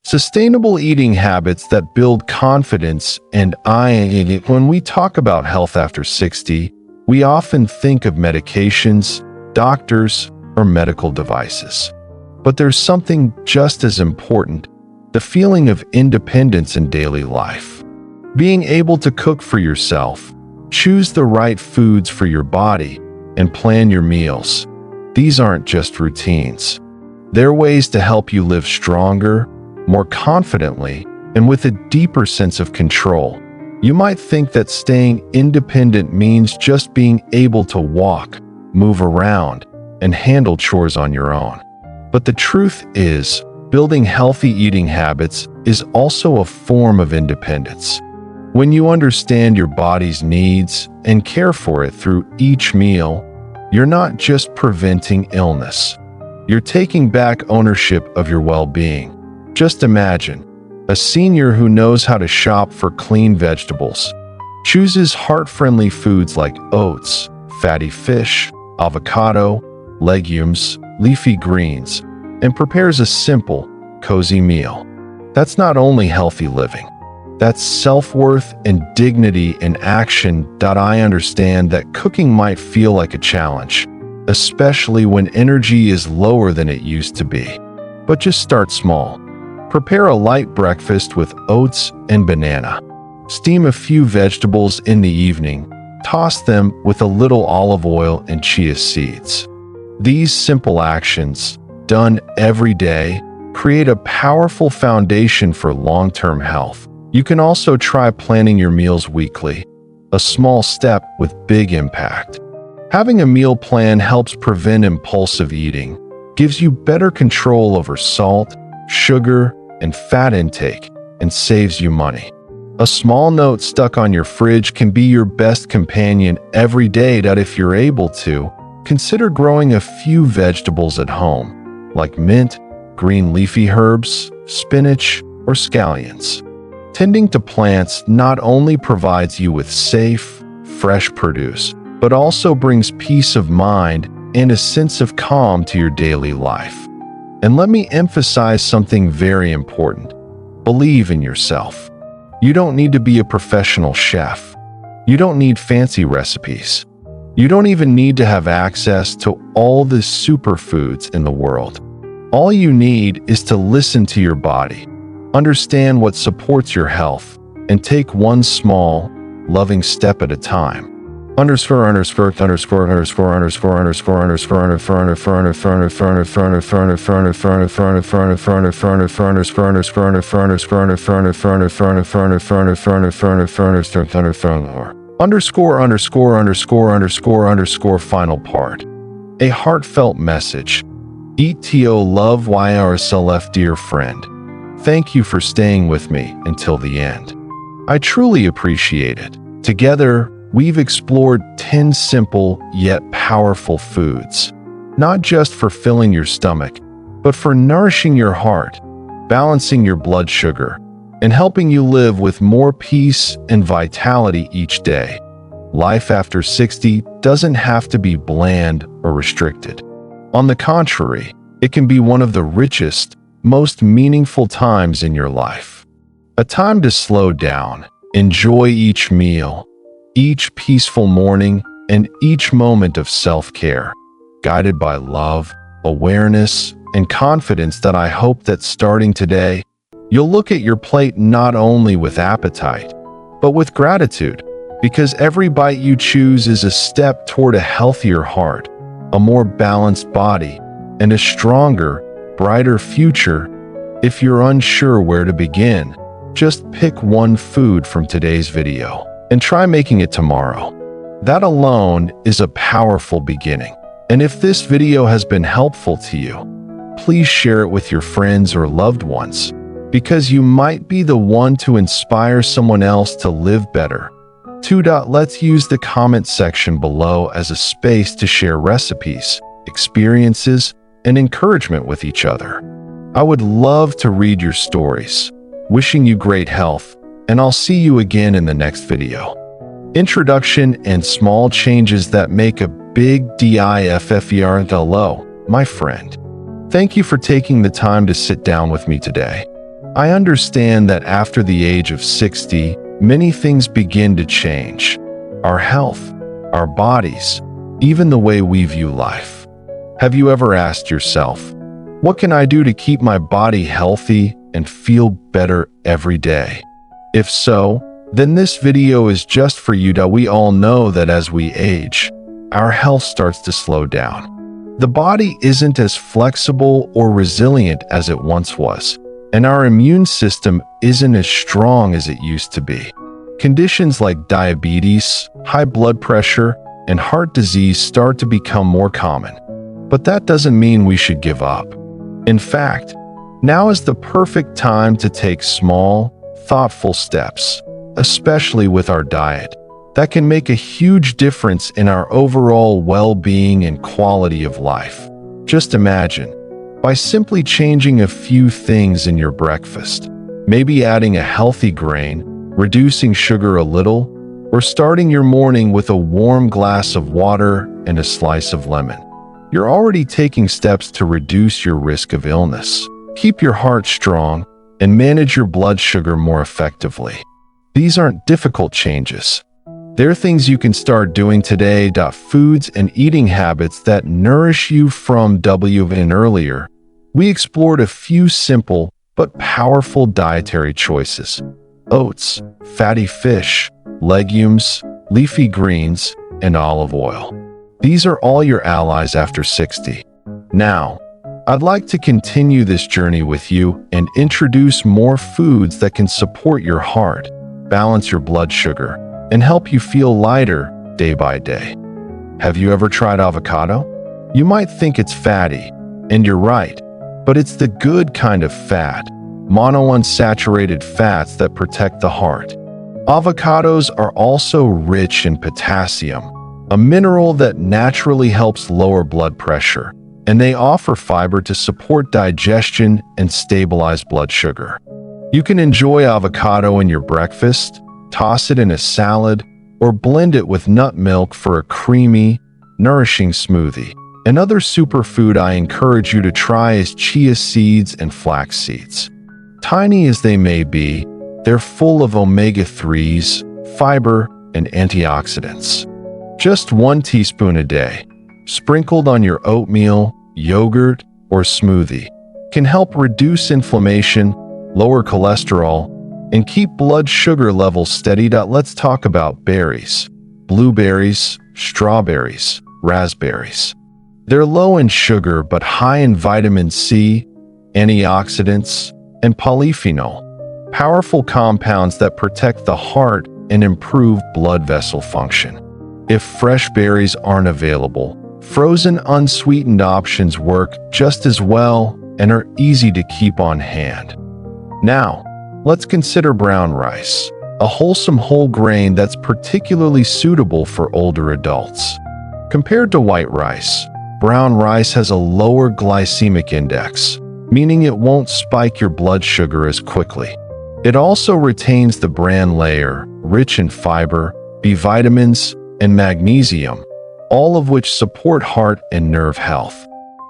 Sustainable eating habits that build confidence and when we talk about health after 60, we often think of medications, doctors, or medical devices. But there's something just as important, the feeling of independence in daily life. Being able to cook for yourself, choose the right foods for your body, and plan your meals. These aren't just routines. They're ways to help you live stronger, more confidently, and with a deeper sense of control. You might think that staying independent means just being able to walk, move around, and handle chores on your own. But the truth is, building healthy eating habits is also a form of independence. When you understand your body's needs and care for it through each meal, you're not just preventing illness. You're taking back ownership of your well-being. Just imagine, a senior who knows how to shop for clean vegetables, chooses heart-friendly foods like oats, fatty fish, avocado, legumes, leafy greens, and prepares a simple, cozy meal. That's not only healthy living. That's self-worth and dignity in action. I understand that cooking might feel like a challenge, especially when energy is lower than it used to be. But just start small. Prepare a light breakfast with oats and banana. Steam a few vegetables in the evening. Toss them with a little olive oil and chia seeds. These simple actions, done every day, create a powerful foundation for long-term health. You can also try planning your meals weekly, a small step with big impact. Having a meal plan helps prevent impulsive eating, gives you better control over salt, sugar, and fat intake, and saves you money. A small note stuck on your fridge can be your best companion every day. If you're able to, consider growing a few vegetables at home, like mint, green leafy herbs, spinach, or scallions. Tending to plants not only provides you with safe, fresh produce, but also brings peace of mind and a sense of calm to your daily life. And let me emphasize something very important. Believe in yourself. You don't need to be a professional chef. You don't need fancy recipes. You don't even need to have access to all the superfoods in the world. All you need is to listen to your body, understand what supports your health, and take one small, loving step at a time. Final part. A heartfelt message. Eat to love yourself, dear friend. Thank you for staying with me until the end. I truly appreciate it. Together, we've explored 10 simple yet powerful foods, not just for filling your stomach, but for nourishing your heart, balancing your blood sugar, and helping you live with more peace and vitality each day. Life after 60 doesn't have to be bland or restricted. On the contrary, it can be one of the richest, most meaningful times in your life. A time to slow down, enjoy each meal, each peaceful morning, and each moment of self-care, guided by love, awareness, and confidence. I hope that starting today, you'll look at your plate not only with appetite, but with gratitude, because every bite you choose is a step toward a healthier heart, a more balanced body, and a stronger, brighter future. If you're unsure where to begin, just pick one food from today's video and try making it tomorrow. That alone is a powerful beginning. And if this video has been helpful to you, please share it with your friends or loved ones, because you might be the one to inspire someone else to live better. 2. Let's use the comment section below as a space to share recipes, experiences, and encouragement with each other. I would love to read your stories. Wishing you great health, and I'll see you again in the next video. Introduction and small changes that make a big difference. Hello, my friend. Thank you for taking the time to sit down with me today. I understand that after the age of 60, many things begin to change. Our health, our bodies, even the way we view life. Have you ever asked yourself, what can I do to keep my body healthy and feel better every day? If so, then this video is just for you. We all know that as we age, our health starts to slow down. The body isn't as flexible or resilient as it once was, and our immune system isn't as strong as it used to be. Conditions like diabetes, high blood pressure, and heart disease start to become more common. But that doesn't mean we should give up. In fact, now is the perfect time to take small, thoughtful steps, especially with our diet, that can make a huge difference in our overall well-being and quality of life. Just imagine, by simply changing a few things in your breakfast, maybe adding a healthy grain, reducing sugar a little, or starting your morning with a warm glass of water and a slice of lemon, you're already taking steps to reduce your risk of illness, keep your heart strong, and manage your blood sugar more effectively. These aren't difficult changes. They're things you can start doing today. Foods and eating habits that nourish you. From WN earlier, we explored a few simple but powerful dietary choices: oats, fatty fish, legumes, leafy greens, and olive oil. These are all your allies after 60. Now, I'd like to continue this journey with you and introduce more foods that can support your heart, balance your blood sugar, and help you feel lighter day by day. Have you ever tried avocado? You might think it's fatty, and you're right, but it's the good kind of fat, monounsaturated fats that protect the heart. Avocados are also rich in potassium, a mineral that naturally helps lower blood pressure, and they offer fiber to support digestion and stabilize blood sugar. You can enjoy avocado in your breakfast, toss it in a salad, or blend it with nut milk for a creamy, nourishing smoothie. Another superfood I encourage you to try is chia seeds and flax seeds. Tiny as they may be, they're full of omega-3s, fiber, and antioxidants. Just 1 teaspoon a day, sprinkled on your oatmeal, yogurt, or smoothie, can help reduce inflammation, lower cholesterol, and keep blood sugar levels steady. Let's talk about berries: blueberries, strawberries, raspberries. They're low in sugar but high in vitamin C, antioxidants, and polyphenol, powerful compounds that protect the heart and improve blood vessel function. If fresh berries aren't available, frozen unsweetened options work just as well and are easy to keep on hand. Now, let's consider brown rice, a wholesome whole grain that's particularly suitable for older adults. Compared to white rice, brown rice has a lower glycemic index, meaning it won't spike your blood sugar as quickly. It also retains the bran layer, rich in fiber, B vitamins, and magnesium, all of which support heart and nerve health.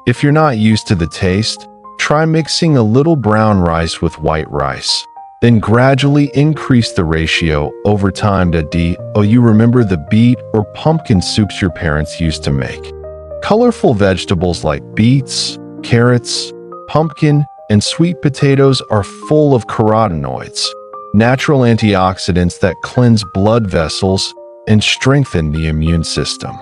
If you're not used to the taste, try mixing a little brown rice with white rice, then gradually increase the ratio over time to you remember the beet or pumpkin soups your parents used to make. Colorful vegetables like beets, carrots, pumpkin, and sweet potatoes are full of carotenoids, natural antioxidants that cleanse blood vessels and strengthen the immune system.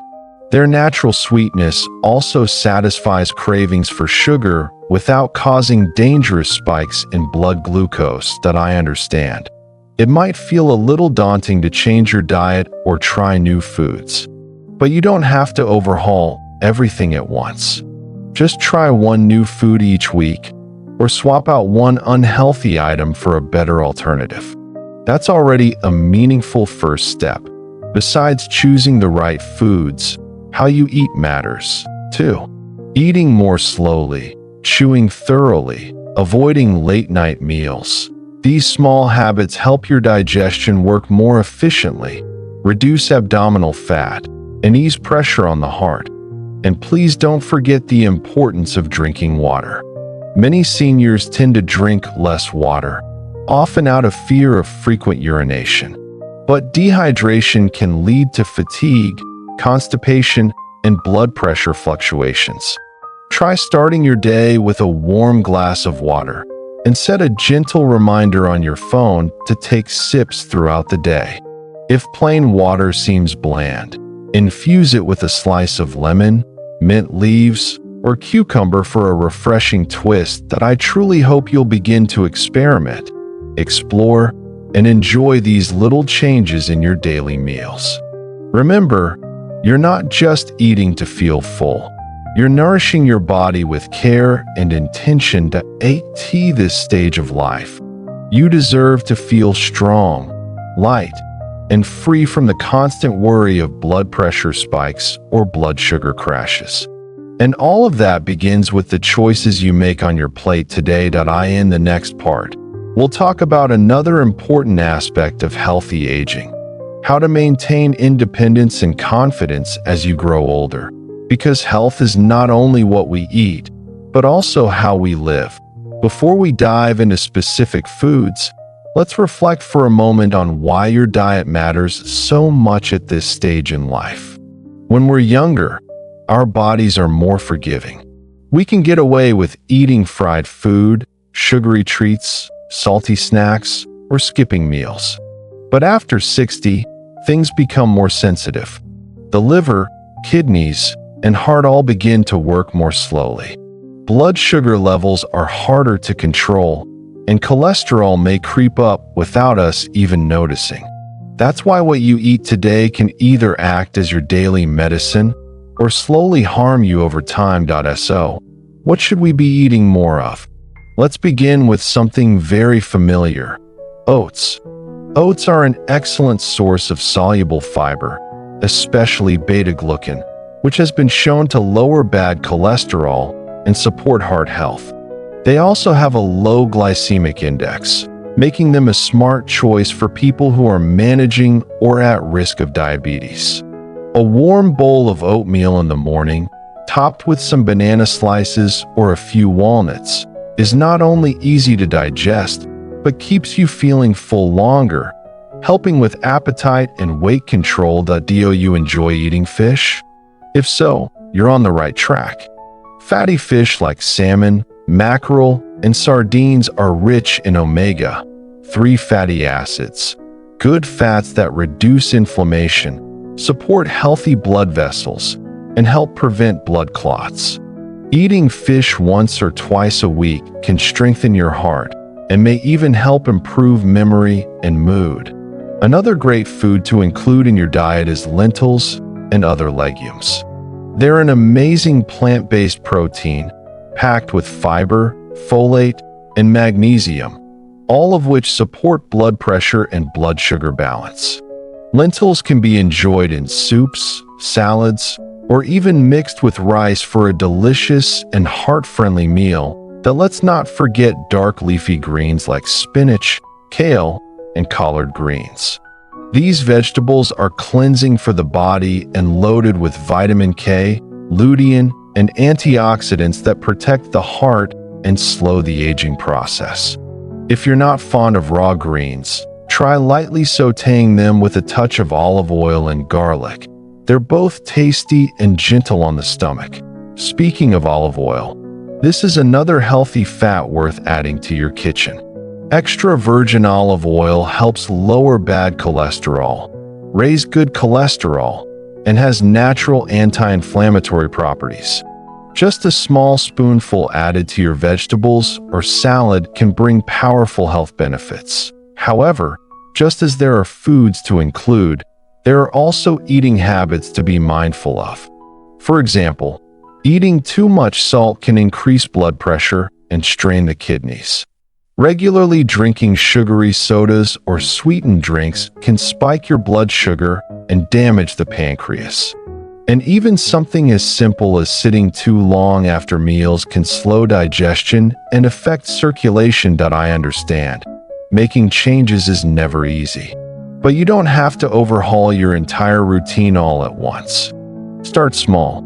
Their natural sweetness also satisfies cravings for sugar without causing dangerous spikes in blood glucose. I understand. It might feel a little daunting to change your diet or try new foods, but you don't have to overhaul everything at once. Just try one new food each week, or swap out one unhealthy item for a better alternative. That's already a meaningful first step. Besides choosing the right foods, how you eat matters, too. Eating more slowly, chewing thoroughly, avoiding late-night meals. These small habits help your digestion work more efficiently, reduce abdominal fat, and ease pressure on the heart. And please don't forget the importance of drinking water. Many seniors tend to drink less water, often out of fear of frequent urination. But dehydration can lead to fatigue, constipation, and blood pressure fluctuations. Try starting your day with a warm glass of water and set a gentle reminder on your phone to take sips throughout the day. If plain water seems bland, infuse it with a slice of lemon, mint leaves, or cucumber for a refreshing twist that I truly hope you'll begin to experiment, explore, and enjoy these little changes in your daily meals. Remember, you're not just eating to feel full. You're nourishing your body with care and intention to at this stage of life. You deserve to feel strong, light, and free from the constant worry of blood pressure spikes or blood sugar crashes. And all of that begins with the choices you make on your plate today. In the next part, we'll talk about another important aspect of healthy aging: how to maintain independence and confidence as you grow older. Because health is not only what we eat, but also how we live. Before we dive into specific foods, let's reflect for a moment on why your diet matters so much at this stage in life. When we're younger, our bodies are more forgiving. We can get away with eating fried food, sugary treats, salty snacks, or skipping meals. But after 60, things become more sensitive. The liver, kidneys, and heart all begin to work more slowly. Blood sugar levels are harder to control, and cholesterol may creep up without us even noticing. That's why what you eat today can either act as your daily medicine or slowly harm you over time. So, what should we be eating more of? Let's begin with something very familiar: oats. Oats are an excellent source of soluble fiber, especially beta-glucan, which has been shown to lower bad cholesterol and support heart health. They also have a low glycemic index, making them a smart choice for people who are managing or at risk of diabetes. A warm bowl of oatmeal in the morning, topped with some banana slices or a few walnuts, is not only easy to digest, but keeps you feeling full longer, helping with appetite and weight control. Do you enjoy eating fish? If so, you're on the right track. Fatty fish like salmon, mackerel, and sardines are rich in omega-3 fatty acids, good fats that reduce inflammation, support healthy blood vessels, and help prevent blood clots. Eating fish once or twice a week can strengthen your heart and may even help improve memory and mood. Another great food to include in your diet is lentils and other legumes. They're an amazing plant-based protein packed with fiber, folate, and magnesium, all of which support blood pressure and blood sugar balance. Lentils can be enjoyed in soups, salads, or even mixed with rice for a delicious and heart-friendly meal. Let's not forget dark leafy greens like spinach, kale, and collard greens. These vegetables are cleansing for the body and loaded with vitamin K, lutein, and antioxidants that protect the heart and slow the aging process. If you're not fond of raw greens, try lightly sautéing them with a touch of olive oil and garlic. They're both tasty and gentle on the stomach. Speaking of olive oil, this is another healthy fat worth adding to your kitchen. Extra virgin olive oil helps lower bad cholesterol, raise good cholesterol, and has natural anti-inflammatory properties. Just a small spoonful added to your vegetables or salad can bring powerful health benefits. However, just as there are foods to include, there are also eating habits to be mindful of. For example, eating too much salt can increase blood pressure and strain the kidneys. Regularly drinking sugary sodas or sweetened drinks can spike your blood sugar and damage the pancreas. And even something as simple as sitting too long after meals can slow digestion and affect circulation. I understand. Making changes is never easy. But you don't have to overhaul your entire routine all at once. Start small.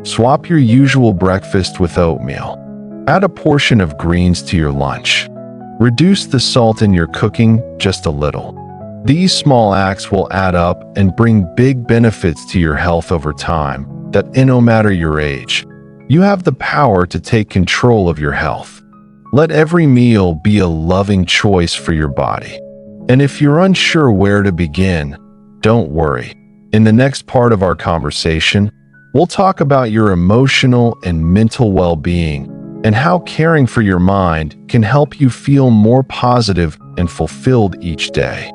Swap your usual breakfast with oatmeal. Add a portion of greens to your lunch. Reduce the salt in your cooking just a little. These small acts will add up and bring big benefits to your health over time, that no matter your age, you have the power to take control of your health. Let every meal be a loving choice for your body. And if you're unsure where to begin, don't worry. In the next part of our conversation, we'll talk about your emotional and mental well-being and how caring for your mind can help you feel more positive and fulfilled each day.